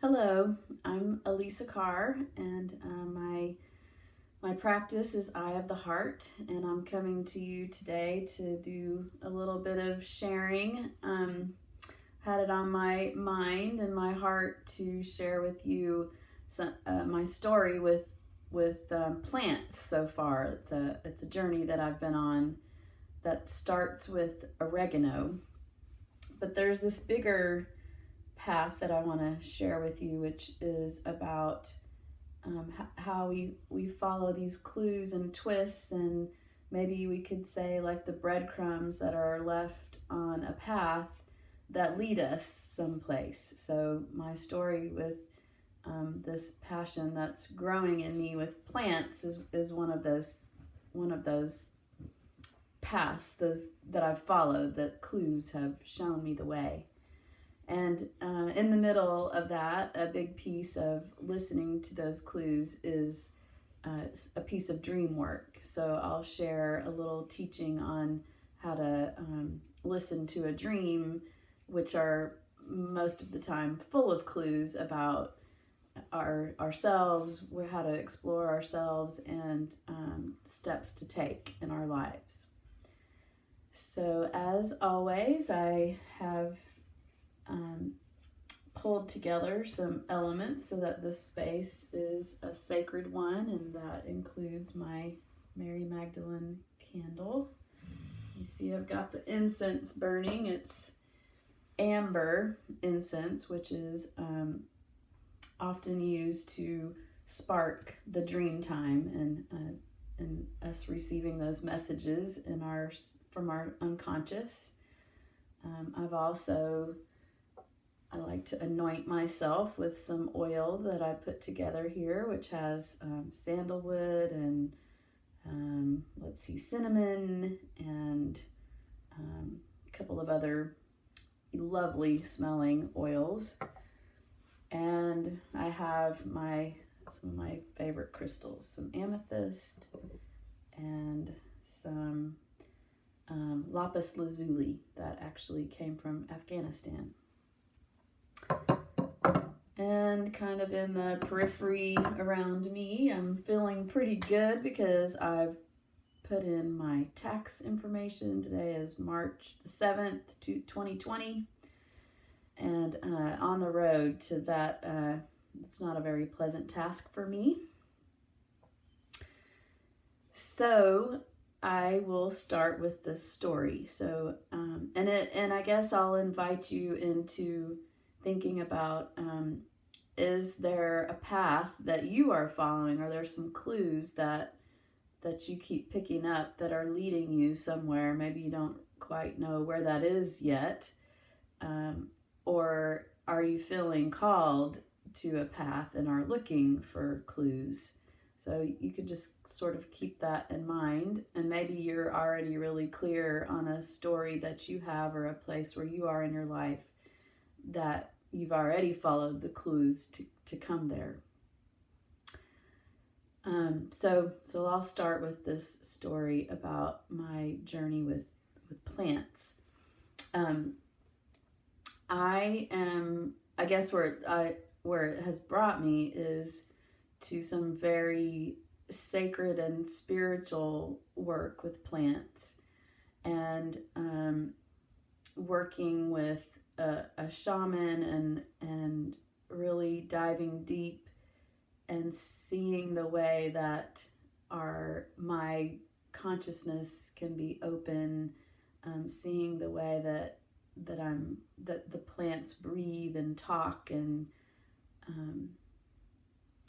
Hello, I'm Elisa Carr, and my practice is Eye of the Heart, and I'm coming to you today to do a little bit of sharing. Had it on my mind and my heart to share with you my story with plants so far. It's a journey that I've been on that starts with oregano, but there's this bigger path that I want to share with you, which is about how we follow these clues and twists, and maybe we could say like the breadcrumbs that are left on a path that lead us someplace. So my story with this passion that's growing in me with plants is one of those paths those that I've followed, that clues have shown me the way. And in the middle of that, a big piece of listening to those clues is a piece of DreamWork. So I'll share a little teaching on how to listen to a dream, which are most of the time full of clues about ourselves, how to explore ourselves, and steps to take in our lives. So as always, I have pulled together some elements so that this space is a sacred one, and that includes my Mary Magdalene candle. You see I've got the incense burning. It's amber incense, which is often used to spark the dream time and us receiving those messages from our unconscious. I like to anoint myself with some oil that I put together here, which has sandalwood and cinnamon and a couple of other lovely smelling oils. And I have some of my favorite crystals, some amethyst and some lapis lazuli that actually came from Afghanistan. And kind of in the periphery around me, I'm feeling pretty good because I've put in my tax information. Today is March the 7th, 2020. And on the road to that, it's not a very pleasant task for me. So I will start with this story. So, and I guess I'll invite you into thinking about, is there a path that you are following? Are there some clues that you keep picking up that are leading you somewhere? Maybe you don't quite know where that is yet. Or are you feeling called to a path and are looking for clues? So you could just sort of keep that in mind, and maybe you're already really clear on a story that you have or a place where you are in your life that you've already followed the clues to come there. So I'll start with this story about my journey with plants. I guess where it has brought me is to some very sacred and spiritual work with plants, and working with a shaman and really diving deep and seeing the way that my consciousness can be open, seeing the way that the plants breathe and talk and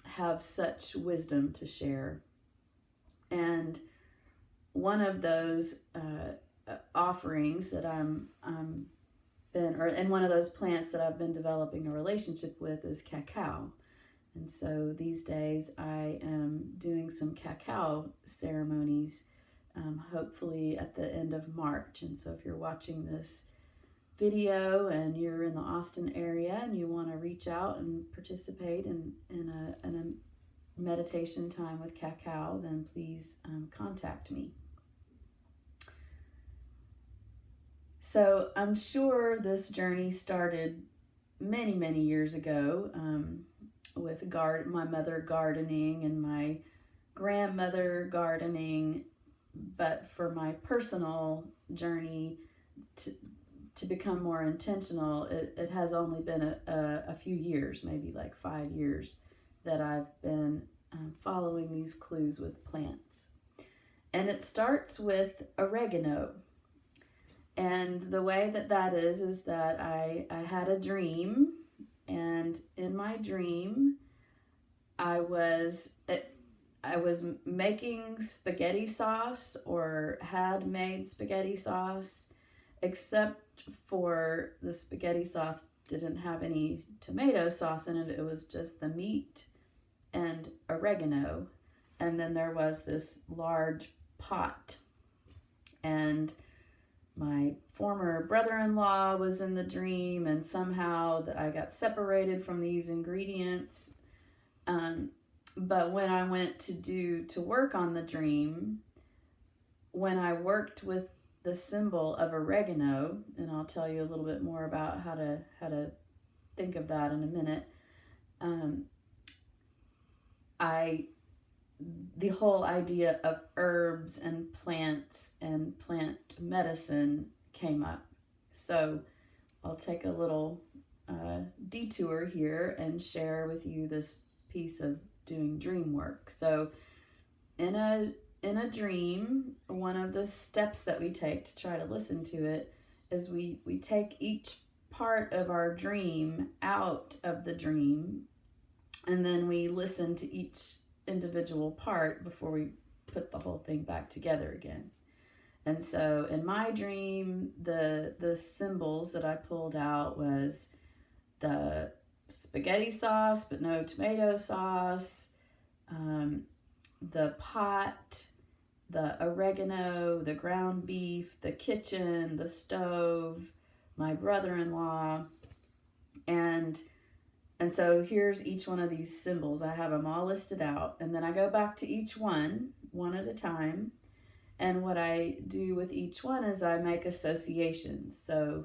have such wisdom to share. And one of those offerings that and one of those plants that I've been developing a relationship with is cacao. And so these days I am doing some cacao ceremonies, hopefully at the end of March. And so if you're watching this video and you're in the Austin area and you want to reach out and participate in a meditation time with cacao, then please contact me. So I'm sure this journey started many, many years ago, with my mother gardening and my grandmother gardening. But for my personal journey to, to become more intentional, it has only been a few years, maybe like 5 years, that I've been following these clues with plants. And it starts with oregano. And the way that is that I had a dream, and in my dream, I was making spaghetti sauce, or had made spaghetti sauce, except for the spaghetti sauce didn't have any tomato sauce in it. It was just the meat and oregano. And then there was this large pot. And my former brother-in-law was in the dream, and somehow that I got separated from these ingredients. But when I went to work on the dream, when I worked with the symbol of oregano, and I'll tell you a little bit more about how to think of that in a minute, the whole idea of herbs and plants and plant medicine came up. So I'll take a little detour here and share with you this piece of doing dream work. So in a dream, one of the steps that we take to try to listen to it is we take each part of our dream out of the dream, and then we listen to each individual part before we put the whole thing back together again. And so in my dream, the symbols that I pulled out was the spaghetti sauce but no tomato sauce, the pot, the oregano, the ground beef, the kitchen, the stove, my brother-in-law, and so here's each one of these symbols. I have them all listed out, and then I go back to each one at a time. And what I do with each one is I make associations. So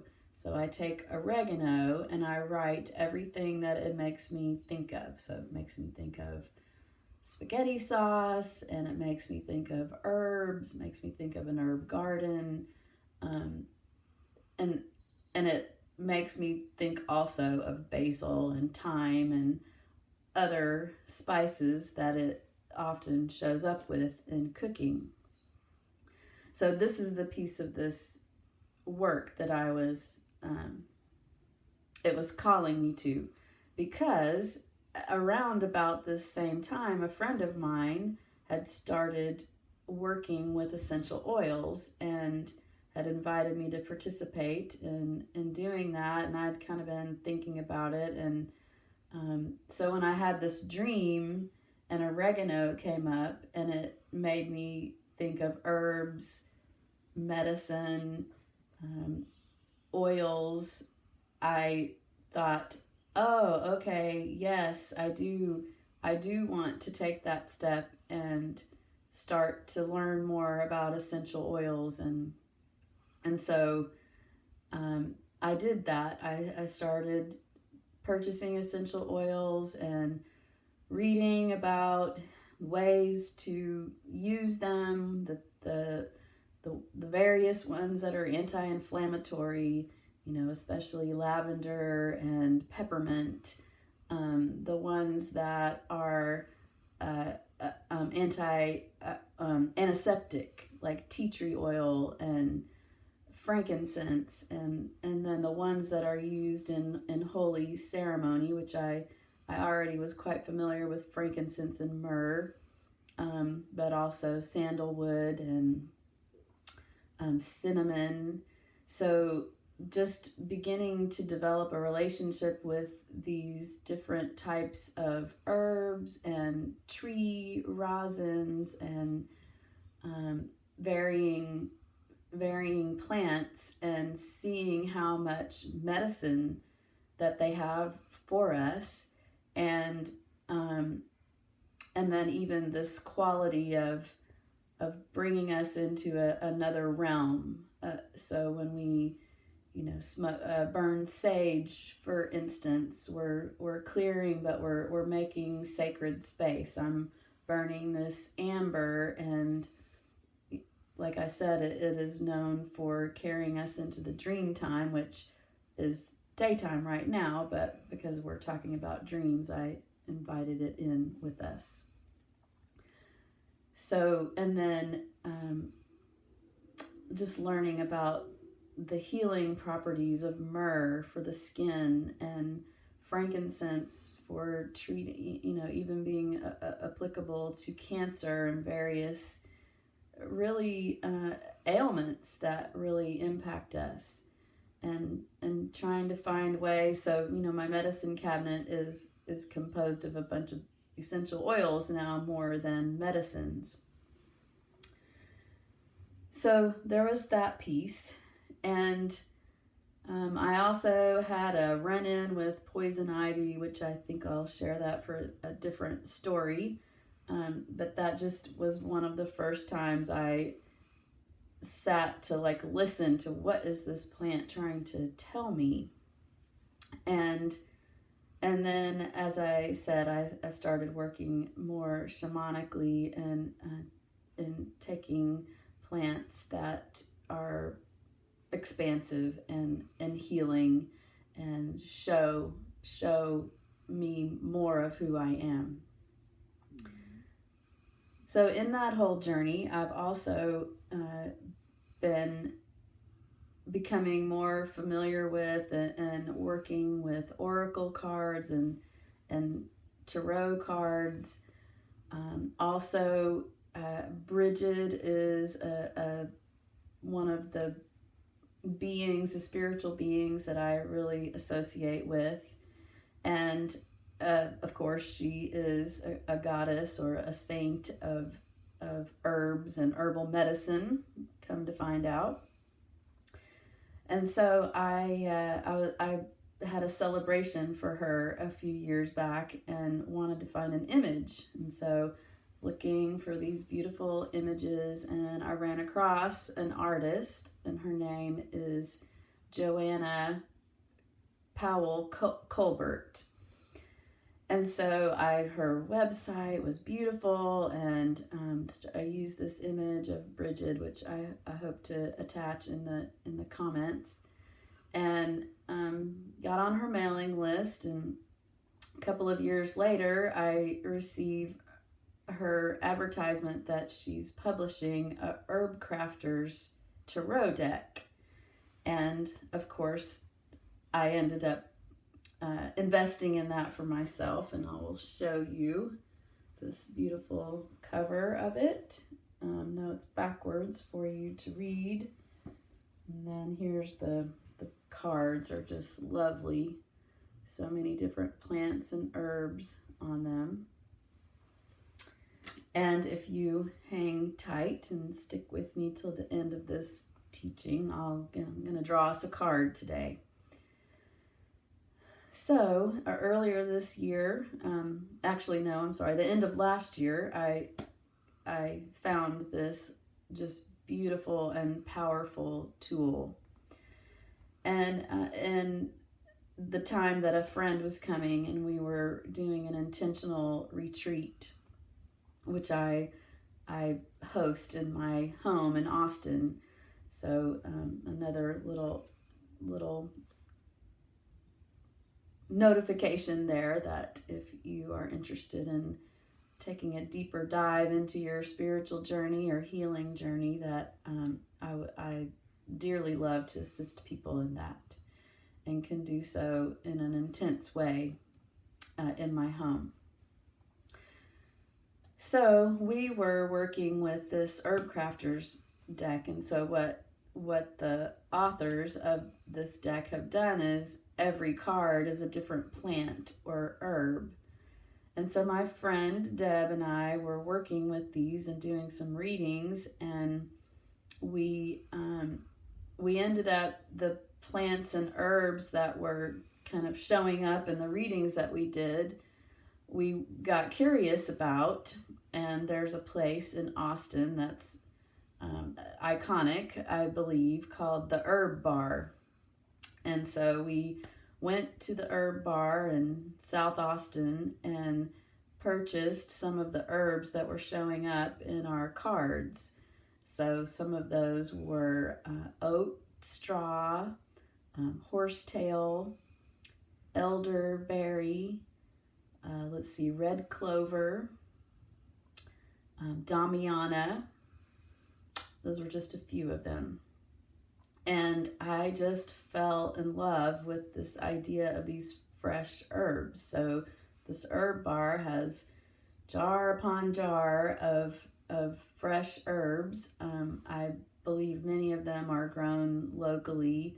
I take oregano and I write everything that it makes me think of. So it makes me think of spaghetti sauce, and it makes me think of herbs, makes me think of an herb garden, and it makes me think also of basil and thyme and other spices that it often shows up with in cooking. So this is the piece of this work that it was calling me to, because around about this same time, a friend of mine had started working with essential oils and had invited me to participate in doing that, and I'd kind of been thinking about it. And so when I had this dream and oregano came up, and it made me think of herbs, medicine, oils, I thought, oh, okay, yes, I do want to take that step and start to learn more about essential oils. And so I did that. I started purchasing essential oils and reading about ways to use them, the various ones that are anti-inflammatory, especially lavender and peppermint, the ones that are antiseptic, like tea tree oil and frankincense, and then the ones that are used in holy ceremony, which I already was quite familiar with frankincense and myrrh, but also sandalwood and cinnamon. So just beginning to develop a relationship with these different types of herbs and tree rosins and varying plants, and seeing how much medicine that they have for us, and then even this quality of bringing us into another realm. So when we burn sage, for instance. We're clearing, but we're making sacred space. I'm burning this amber, and like I said, it is known for carrying us into the dream time, which is daytime right now, but because we're talking about dreams, I invited it in with us. So, and then just learning about the healing properties of myrrh for the skin, and frankincense for treating, even being applicable to cancer and various really ailments that really impact us, and trying to find ways. So my medicine cabinet is composed of a bunch of essential oils now more than medicines. So there was that piece. And I also had a run-in with poison ivy, which I think I'll share that for a different story. But that just was one of the first times I sat to listen to what is this plant trying to tell me. And then, as I said, I started working more shamanically and in taking plants that are expansive and healing, and show me more of who I am. So in that whole journey, I've also been becoming more familiar with and working with oracle cards and tarot cards. Also, Brigid is one of the spiritual beings that I really associate with. And of course, she is a goddess or a saint of herbs and herbal medicine, come to find out. And so I had a celebration for her a few years back and wanted to find an image. And so I was looking for these beautiful images, and I ran across an artist, and her name is Joanna Powell Colbert. And so her website was beautiful, and I used this image of Brigid, which I hope to attach in the comments, and got on her mailing list. And a couple of years later, I received her advertisement that she's publishing a Herb Crafters tarot deck. And of course, I ended up investing in that for myself, and I will show you this beautiful cover of it. No, it's backwards for you to read. And then here's the cards are just lovely. So many different plants and herbs on them. And if you hang tight and stick with me till the end of this teaching, I'm going to draw us a card today. So earlier this year, the end of last year, I found this just beautiful and powerful tool. And in the time that a friend was coming, and we were doing an intentional retreat, which I host in my home in Austin. So another little notification there that if you are interested in taking a deeper dive into your spiritual journey or healing journey, that I dearly love to assist people in that, and can do so in an intense way in my home. So we were working with this Herb Crafters deck, and so what the authors of this deck have done is every card is a different plant or herb. And so my friend Deb and I were working with these and doing some readings, and we ended up, the plants and herbs that were kind of showing up in the readings that we did, we got curious about. And there's a place in Austin that's iconic, I believe, called the Herb Bar. And so we went to the herb bar in South Austin and purchased some of the herbs that were showing up in our cards. So some of those were oat straw, horsetail, elderberry, red clover, Damiana. Those were just a few of them. And I just fell in love with this idea of these fresh herbs. So this herb bar has jar upon jar of fresh herbs. I believe many of them are grown locally.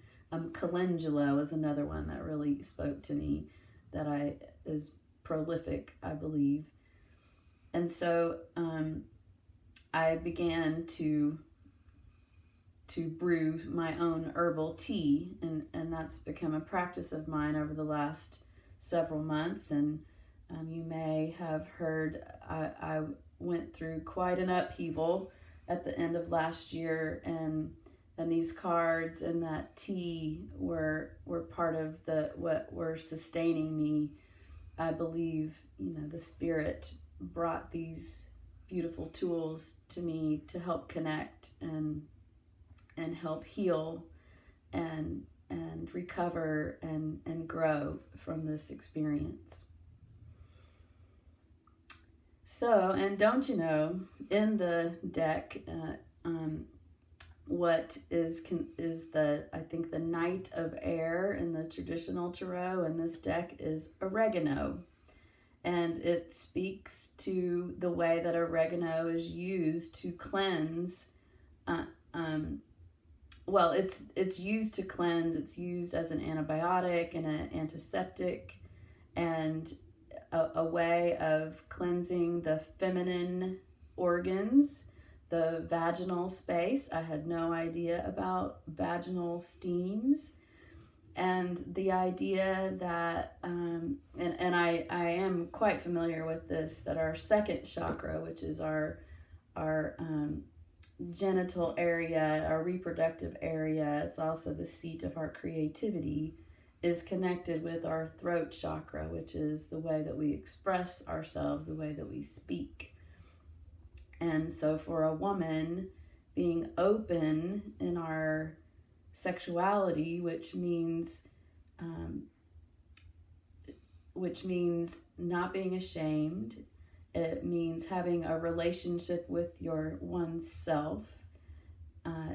Calendula was another one that really spoke to me, that is prolific, I believe. And so I began to brew my own herbal tea, and that's become a practice of mine over the last several months. And you may have heard I went through quite an upheaval at the end of last year, and these cards and that tea were part of what were sustaining me. I believe, the Spirit brought these beautiful tools to me to help connect and help heal and recover and grow from this experience. So, and don't you know, in the deck, what is I think the Knight of Air in the traditional tarot, and this deck is oregano. And it speaks to the way that oregano is used to cleanse. It's used to cleanse. It's used as an antibiotic and an antiseptic, and a way of cleansing the feminine organs, the vaginal space. I had no idea about vaginal steams. And the idea that, and I am quite familiar with this, that our second chakra, which is our genital area, our reproductive area, it's also the seat of our creativity, is connected with our throat chakra, which is the way that we express ourselves, the way that we speak. And so for a woman, being open in our sexuality, which means not being ashamed. It means having a relationship with your oneself.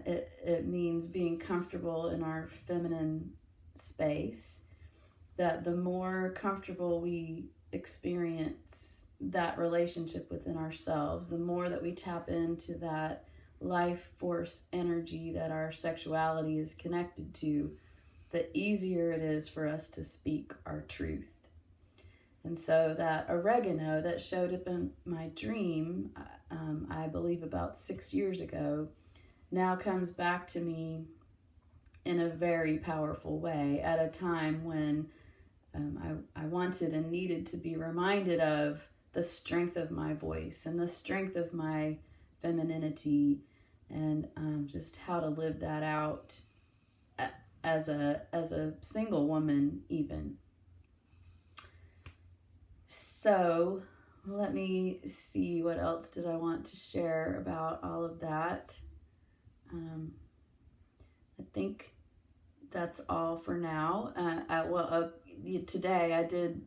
It means being comfortable in our feminine space. That the more comfortable we experience that relationship within ourselves, the more that we tap into that life force energy that our sexuality is connected to, the easier it is for us to speak our truth. And so that oregano that showed up in my dream, I believe about 6 years ago, now comes back to me in a very powerful way at a time when I wanted and needed to be reminded of the strength of my voice and the strength of my femininity, and just how to live that out as a single woman even. So let me see, what else did I want to share about all of that. I think that's all for now. Today I did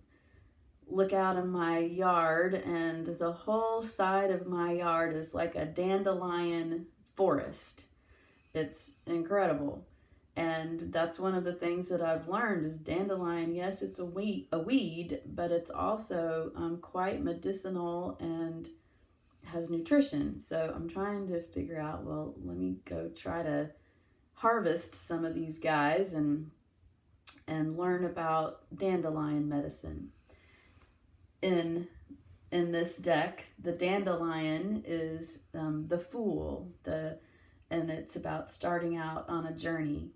look out in my yard, and the whole side of my yard is like a dandelion forest. It's incredible. And that's one of the things that I've learned is dandelion, yes, it's a weed, but it's also quite medicinal and has nutrition. So I'm trying to figure out, well, let me go try to harvest some of these guys and learn about dandelion medicine. In this deck, the dandelion is the Fool, and it's about starting out on a journey,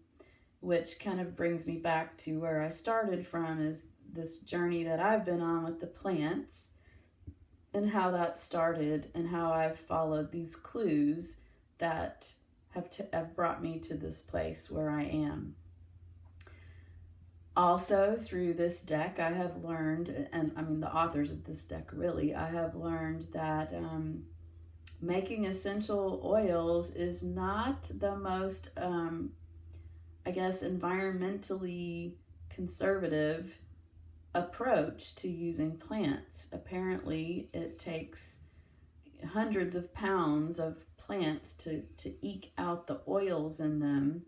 which kind of brings me back to where I started from, is this journey that I've been on with the plants, and how that started, and how I've followed these clues that have brought me to this place where I am. Also, through this deck, I have learned, and I mean, the authors of this deck really, I have learned that making essential oils is not the most, I guess, environmentally conservative approach to using plants. Apparently, it takes hundreds of pounds of plants to eke out the oils in them.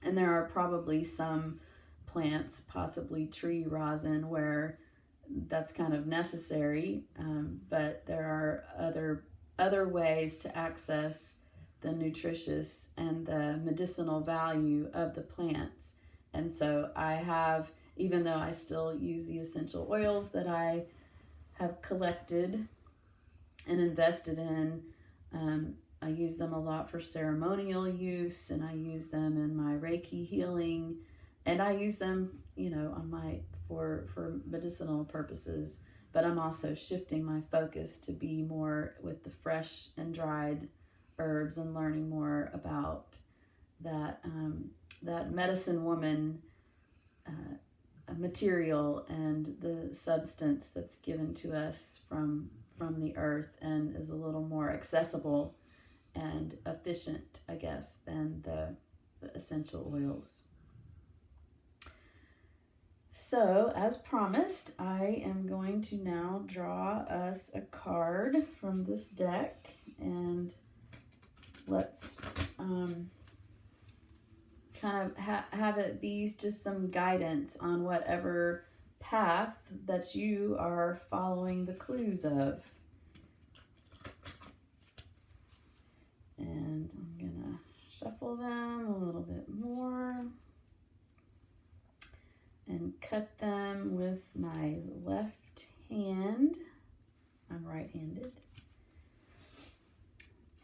And there are probably some plants, possibly tree rosin, where that's kind of necessary. But there are other ways to access the nutritious and the medicinal value of the plants. And so I have, even though I still use the essential oils that I have collected and invested in, I use them a lot for ceremonial use, and I use them in my Reiki healing, and I use them, on my for medicinal purposes. But I'm also shifting my focus to be more with the fresh and dried herbs and learning more about that medicine woman material and the substance that's given to us from the earth, and is a little more accessible and efficient, I guess, than the essential oils. So, as promised, I am going to now draw us a card from this deck, and let's kind of have it be just some guidance on whatever path that you are following the clues of. And I'm gonna shuffle them a little bit more and cut them with my left hand. I'm right-handed.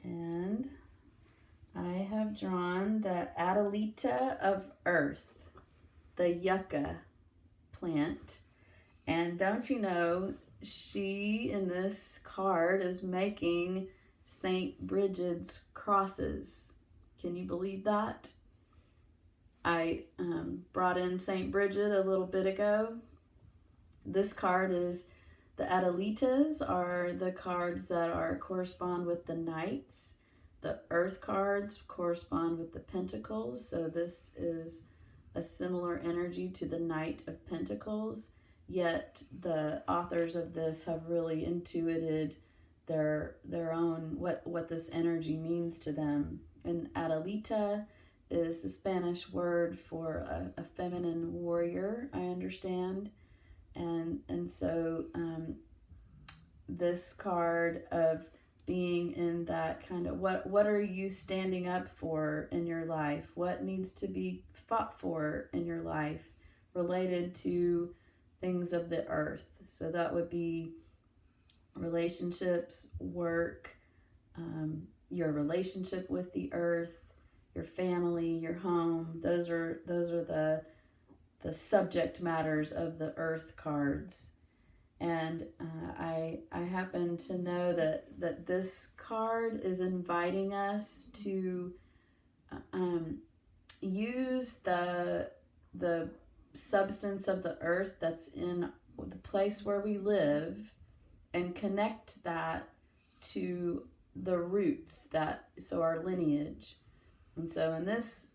And I have drawn the Adelita of Earth, the yucca plant. And don't you know, she in this card is making Saint Brigid's crosses. Can you believe that? I brought in Saint Brigid a little bit ago. This card is, the Adelitas are the cards that correspond with the knights. The earth cards correspond with the pentacles. So this is a similar energy to the Knight of Pentacles. Yet the authors of this have really intuited their own, what this energy means to them. And Adelita is the Spanish word for a feminine warrior, I understand. And so this card of being in that kind of, what are you standing up for in your life? What needs to be fought for in your life related to things of the earth? So that would be relationships, work, your relationship with the earth, your family, your home. Those are the subject matters of the earth cards. And I happen to know that this card is inviting us to use the substance of the earth that's in the place where we live and connect that to the roots, so our lineage. And so in this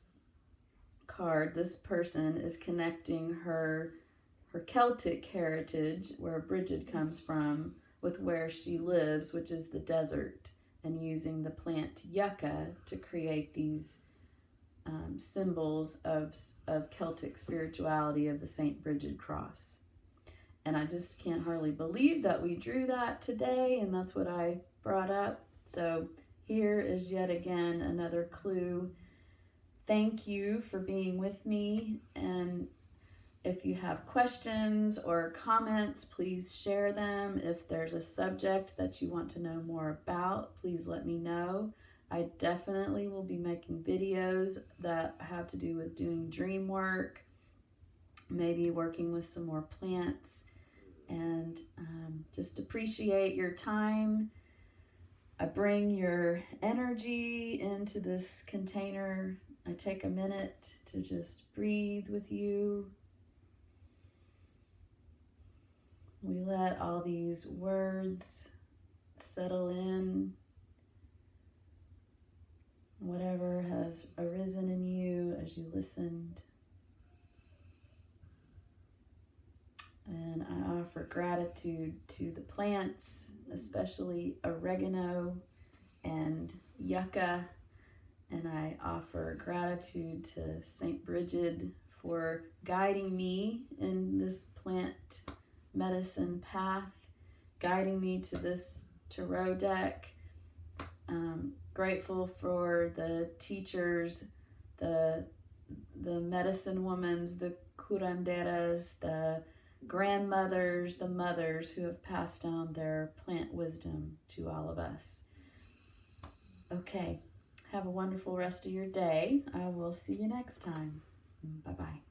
card, this person is connecting her Celtic heritage, where Brigid comes from, with where she lives, which is the desert, and using the plant yucca to create these symbols of Celtic spirituality of the St. Brigid cross. And I just can't hardly believe that we drew that today, and that's what I brought up. So here is yet again another clue. Thank you for being with me, and if you have questions or comments, please share them. If there's a subject that you want to know more about, please let me know. I definitely will be making videos that have to do with doing dream work, maybe working with some more plants, and just appreciate your time. I bring your energy into this container. I take a minute to just breathe with you We let all these words settle in. Whatever has arisen in you as you listened. And I offer gratitude to the plants, especially oregano and yucca. And I offer gratitude to St. Brigid for guiding me in this plant medicine path, guiding me to this tarot deck. Grateful for the teachers, the medicine womans, the curanderas, the grandmothers, the mothers who have passed down their plant wisdom to all of us. Okay, have a wonderful rest of your day. I will see you next time. Bye-bye.